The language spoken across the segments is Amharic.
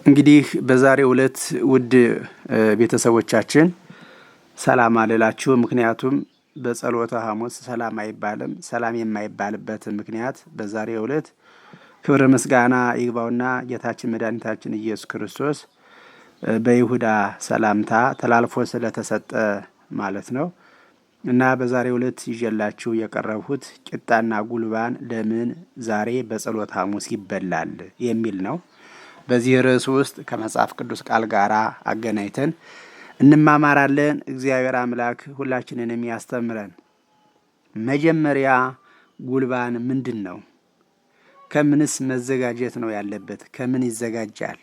እንግዲህ በዛሬው ዕለት ውድ ቤተሰቦቻችን ሰላም አልላችሁ። ምክንያቱም በጸሎተ ሐሙስ ሰላም አይባልም። ሰላም የማይባልበት ምክንያት በዛሬው ዕለት ክብር ምስጋና ይግባውና ጌታችን መድኃኒታችን ኢየሱስ ክርስቶስ በይሁዳ ሰላምታ ተላልፎ ስለተሰጠ ማለት ነው። እና በዛሬው ዕለት ይዤላችሁ የቀረብሁት ቂጣና ጉልባን ለምን ዛሬ በጸሎተ ሐሙስ ይበላል የሚል ነው። በዚህ ርዕስ ውስጥ ከመጽሐፍ ቅዱስ ቃል ጋር አገናኝተን እንማማራለን። እግዚአብሔር አምላክ ሁላችንንም ያስተምረን። መጀመሪያ ጉልባን ምንድን ነው? ከምንስ መዘጋጀት ነው ያለበት? ከምን ይዘጋጃል?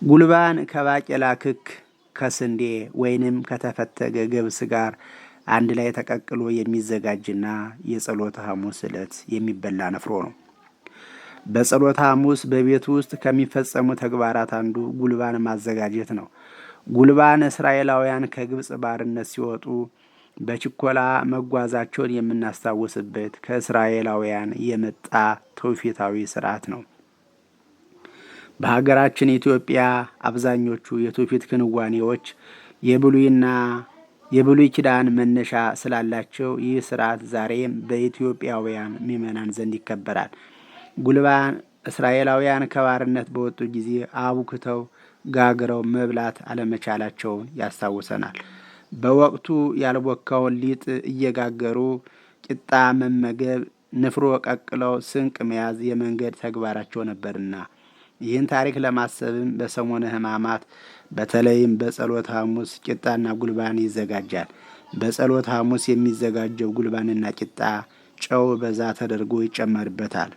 ጉልባን ከባቄላ ክክ፣ ከስንዴ ወይንም ከተፈተገ ገብስ ጋር አንድ ላይ ተቀቅሎ የሚዘጋጅና የጸሎተ ሐሙስ ዕለት የሚበላ ንፍሮ ነው። በጸሎተ ሐሙስ በቤት ውስጥ ከሚፈጸሙ ተግባራት አንዱ ጉልባን ማዘጋጀት ነው። ጉልባን እስራኤላውያን ከግብፅ ባርነት ሲወጡ በችኮላ መጓዛቸውን የምናስታውስበት ከእስራኤላውያን የመጣ ትውፊታዊ ስርዓት ነው። በሀገራችን ኢትዮጵያ አብዛኞቹ የትውፊት ክንዋኔዎች የብሉይ ኪዳን መነሻ ስላላቸው ይህ ስርዓት ዛሬም በኢትዮጵያውያን ምዕመናን ዘንድ ይከበራል። ጉልባን እስራኤላውያን ከባርነት በወጡ ጊዜ አቡክተው ጋግረው መብላት አለመቻላቸውን ያስታውሰናል። በወቅቱ ያልቦካውን ሊጥ እየጋገሩ ቂጣ መመገብ፣ ንፍሮ ቀቅለው ስንቅ መያዝ የመንገድ ተግባራቸው ነበርና ይህን ታሪክ ለማሰብም በሰሞነ ሕማማት በተለይም በጸሎተ ሐሙስ ቂጣና ጉልባን ይዘጋጃል። በጸሎተ ሐሙስ የሚዘጋጀው ጉልባንና ቂጣ ጨው በዛ ተደርጎ ይጨመርበታል።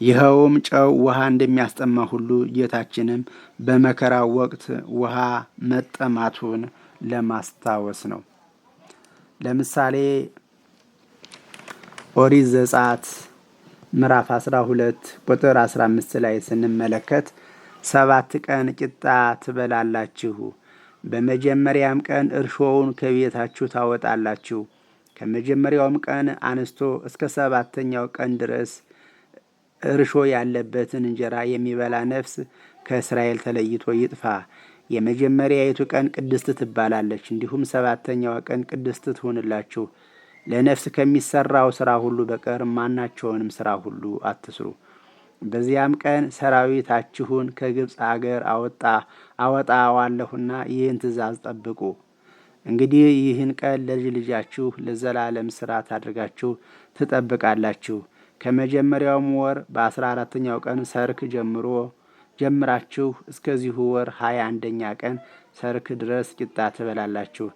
ይኸውም ጨው ውሃ እንደሚያስጠማ ሁሉ ጌታችንም በመከራው ወቅት ውሃ መጠማቱን ለማስታወስ ነው። ለምሳሌ ኦሪት ዘጸአት ምዕራፍ 12 ቁጥር 15 ላይ ስንመለከት 7 ቀን ቂጣ ትበላላችሁ፣ በመጀመሪያም ቀን እርሾውን ከቤታችሁ ታወጣላችሁ። ከመጀመሪያውም ቀን አንስቶ እስከ 7ኛው ቀን ድረስ እርሾ ያለበትን እንጀራ የሚበላ ነፍስ ከእስራኤል ተለይቶ ይጥፋ። የመጀመሪያይቱ ቀን ቅድስት ትባላለች፣ እንዲሁም 7ኛዋ ቀን ቅድስት ትሁንላችሁ። ለነፍስ ከሚሰራው ስራ ሁሉ በቀር ማናቸውንም ስራ ሁሉ አትስሩ። በዚያም ቀን ሰራዊታችሁን ከግብፅ አገር አወጣዋለሁና ይህን ትእዛዝ ጠብቁ። እንግዲህ ይህን ቀን ለልጅ ልጃችሁ ለዘላለም ሥርዓት አድርጋችሁ ትጠብቃላችሁ። ከመጀመሪያውም ወር በ14ኛው ቀን ሰርክ ጀምራችሁ እስከዚሁ ወር 21ኛ ቀን ሰርክ ድረስ ቂጣ ትበላላችሁ።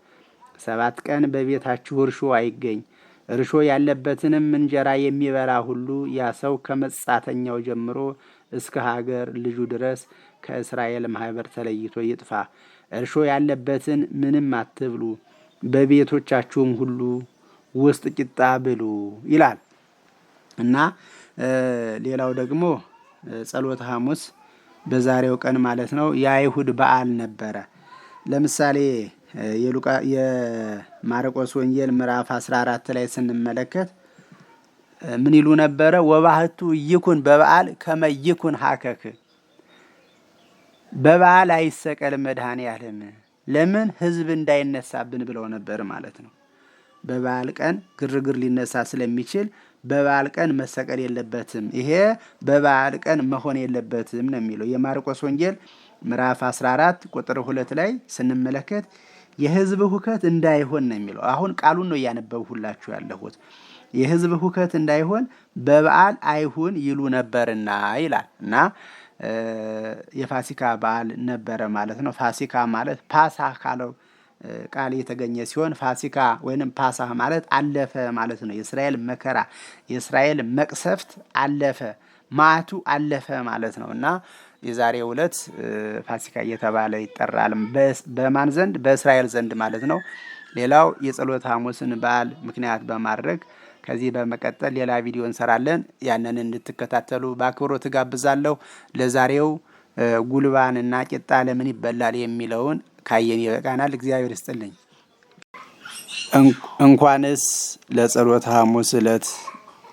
7 ቀን በቤታችሁ እርሾ አይገኝ። እርሾ ያለበትንም እንጀራ የሚበላ ሁሉ ያ ሰው ከመጻተኛው ጀምሮ እስከ ሀገር ልጁ ድረስ ከእስራኤል ማህበር ተለይቶ ይጥፋ። እርሾ ያለበትን ምንም አትብሉ፣ በቤቶቻችሁም ሁሉ ውስጥ ቂጣ ብሉ ይላል እና ሌላው ደግሞ ጸሎተ ሐሙስ በዛሬው ቀን ማለት ነው የአይሁድ በዓል ነበረ። ለምሳሌ የማርቆስ ወንጌል ምዕራፍ 14 ላይ ስንመለከት ምን ይሉ ነበረ? ወባህቱ ይኩን በበዓል ከመ ይኩን ሀከክ፣ በበዓል አይሰቀል መድኃኔዓለም። ለምን? ህዝብ እንዳይነሳብን ብለው ነበር ማለት ነው። በበዓል ቀን ግርግር ሊነሳ ስለሚችል በበዓል ቀን መሰቀል የለበትም፣ ይሄ በበዓል ቀን መሆን የለበትም ነው የሚለው የማርቆስ ወንጌል ምዕራፍ 14 ቁጥር 2 ላይ ስንመለከት የህዝብ ሁከት እንዳይሆን ነው የሚለው። አሁን ቃሉን ነው እያነበብሁላችሁ ያለሁት። የህዝብ ሁከት እንዳይሆን በበዓል አይሁን ይሉ ነበርና ይላል እና የፋሲካ በዓል ነበረ ማለት ነው። ፋሲካ ማለት ፓሳ ካለው ቃል የተገኘ ሲሆን ፋሲካ ወይንም ፓሳ ማለት አለፈ ማለት ነው። የእስራኤል መከራ የእስራኤል መቅሰፍት አለፈ፣ ማዕቱ አለፈ ማለት ነው እና የዛሬው ዕለት ፋሲካ እየተባለ ይጠራል። በማን ዘንድ? በእስራኤል ዘንድ ማለት ነው። ሌላው የጸሎተ ሐሙስን በዓል ምክንያት በማድረግ ከዚህ በመቀጠል ሌላ ቪዲዮ እንሰራለን። ያንን እንድትከታተሉ በአክብሮት ጋብዛለሁ። ለዛሬው ጉልባንና ቂጣ ለምን ይበላል የሚለውን ካየን ይበቃናል። እግዚአብሔር ይስጥልኝ። እንኳንስ ለጸሎተ ሐሙስ ዕለት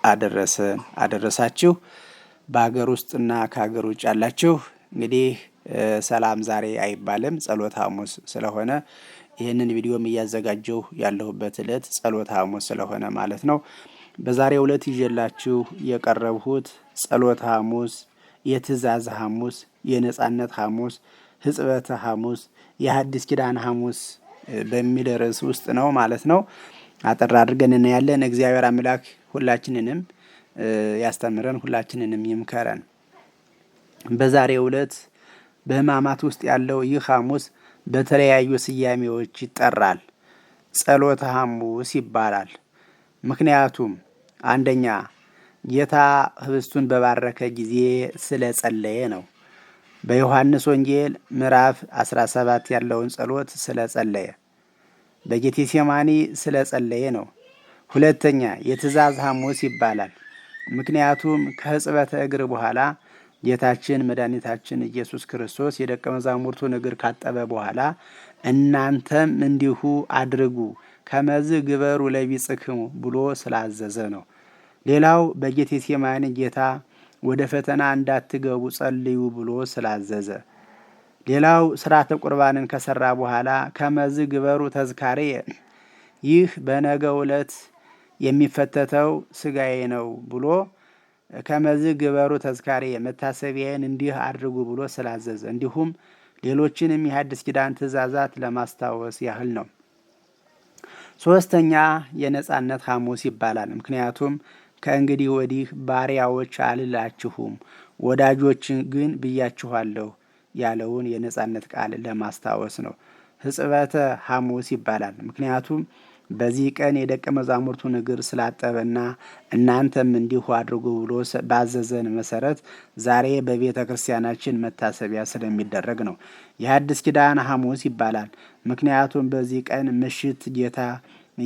አደረሰን አደረሳችሁ። በሀገር ውስጥና ከሀገር ውጭ ያላችሁ እንግዲህ ሰላም ዛሬ አይባልም ጸሎተ ሐሙስ ስለሆነ ይህንን ቪዲዮም እያዘጋጀሁ ያለሁበት ዕለት ጸሎተ ሐሙስ ስለሆነ ማለት ነው። በዛሬው ዕለት ይዤላችሁ የቀረብሁት ጸሎተ ሐሙስ፣ የትእዛዝ ሐሙስ፣ የነጻነት ሐሙስ፣ ሕጽበተ ሐሙስ፣ የሐዲስ ኪዳን ሐሙስ በሚል ርዕስ ውስጥ ነው ማለት ነው። አጠር አድርገን እናያለን። እግዚአብሔር አምላክ ሁላችንንም ያስተምረን፣ ሁላችንንም ይምከረን። በዛሬው ዕለት በሕማማት ውስጥ ያለው ይህ ሐሙስ በተለያዩ ስያሜዎች ይጠራል። ጸሎተ ሐሙስ ይባላል። ምክንያቱም አንደኛ ጌታ ኅብስቱን በባረከ ጊዜ ስለ ጸለየ ነው። በዮሐንስ ወንጌል ምዕራፍ 17 ያለውን ጸሎት ስለ ጸለየ፣ በጌቴሴማኒ ስለ ጸለየ ነው። ሁለተኛ የትእዛዝ ሐሙስ ይባላል። ምክንያቱም ከሕጽበተ እግር በኋላ ጌታችን መድኃኒታችን ኢየሱስ ክርስቶስ የደቀ መዛሙርቱን እግር ካጠበ በኋላ እናንተም እንዲሁ አድርጉ ከመዝ ግበሩ ለቢጽክሙ ብሎ ስላዘዘ ነው። ሌላው በጌቴሴማኒ ጌታ ወደ ፈተና እንዳትገቡ ጸልዩ ብሎ ስላዘዘ። ሌላው ሥርዓተ ቁርባንን ከሰራ በኋላ ከመዝ ግበሩ ተዝካሬየ፣ ይህ በነገው ዕለት የሚፈተተው ሥጋዬ ነው ብሎ ከመዝ ግበሩ ተዝካሬየ፣ መታሰቢያዬን እንዲህ አድርጉ ብሎ ስላዘዘ፣ እንዲሁም ሌሎችንም የሐዲስ ኪዳን ትእዛዛት ለማስታወስ ያህል ነው። ሶስተኛ የነጻነት ሐሙስ ይባላል። ምክንያቱም ከእንግዲህ ወዲህ ባሪያዎች አልላችሁም ወዳጆች ግን ብያችኋለሁ ያለውን የነጻነት ቃል ለማስታወስ ነው። ሕጽበተ ሐሙስ ይባላል። ምክንያቱም በዚህ ቀን የደቀ መዛሙርቱን እግር ስላጠበና እናንተም እንዲሁ አድርጉ ብሎ ባዘዘን መሰረት ዛሬ በቤተ ክርስቲያናችን መታሰቢያ ስለሚደረግ ነው። የሐዲስ ኪዳን ሐሙስ ይባላል። ምክንያቱም በዚህ ቀን ምሽት ጌታ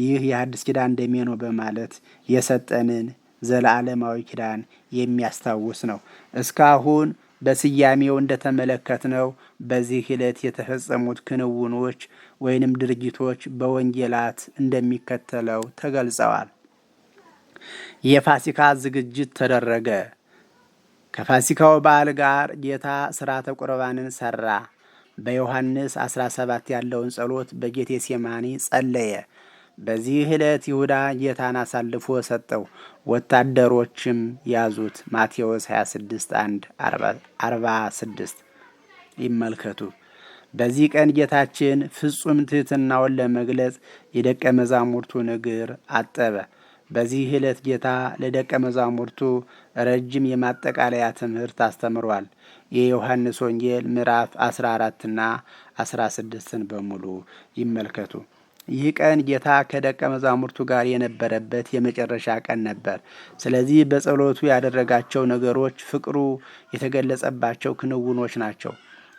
ይህ የሐዲስ ኪዳን ደሜ ነው በማለት የሰጠንን ዘለዓለማዊ ኪዳን የሚያስታውስ ነው። እስካሁን በስያሜው እንደተመለከትነው በዚህ ዕለት የተፈጸሙት ክንውኖች ወይንም ድርጊቶች በወንጌላት እንደሚከተለው ተገልጸዋል። የፋሲካ ዝግጅት ተደረገ። ከፋሲካው በዓል ጋር ጌታ ሥርዓተ ቁርባንን ሰራ። በዮሐንስ 17 ያለውን ጸሎት በጌቴሴማኒ ጸለየ። በዚህ ዕለት ይሁዳ ጌታን አሳልፎ ሰጠው፣ ወታደሮችም ያዙት። ማቴዎስ 26:1-46 ይመልከቱ። በዚህ ቀን ጌታችን ፍጹም ትሕትናውን ለመግለጽ የደቀ መዛሙርቱን እግር አጠበ። በዚህ ዕለት ጌታ ለደቀ መዛሙርቱ ረጅም የማጠቃለያ ትምህርት አስተምሯል። የዮሐንስ ወንጌል ምዕራፍ 14ና 16ን በሙሉ ይመልከቱ። ይህ ቀን ጌታ ከደቀ መዛሙርቱ ጋር የነበረበት የመጨረሻ ቀን ነበር። ስለዚህ በጸሎቱ ያደረጋቸው ነገሮች ፍቅሩ የተገለጸባቸው ክንውኖች ናቸው።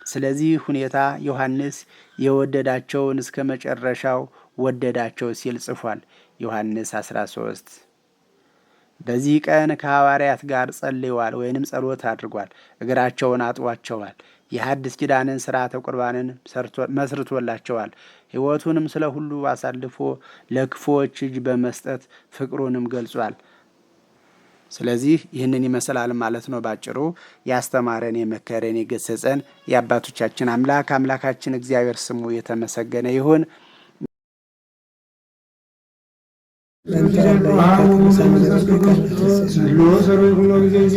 ስለዚህ ሁኔታ ዮሐንስ የወደዳቸውን እስከ መጨረሻው ወደዳቸው ሲል ጽፏል። ዮሐንስ 13 በዚህ ቀን ከሐዋርያት ጋር ጸልየዋል ወይንም ጸሎት አድርጓል። እግራቸውን አጥቧቸዋል። የሐዲስ ኪዳንን ሥርዓተ ቁርባንን መስርቶላቸዋል። ሕይወቱንም ስለ ሁሉ አሳልፎ ለክፉዎች እጅ በመስጠት ፍቅሩንም ገልጿል። ስለዚህ ይህንን ይመስላል ማለት ነው። ባጭሩ ያስተማረን፣ የመከረን፣ የገሰጸን የአባቶቻችን አምላካችን እግዚአብሔር ስሙ የተመሰገነ ይሁን። ጊዜ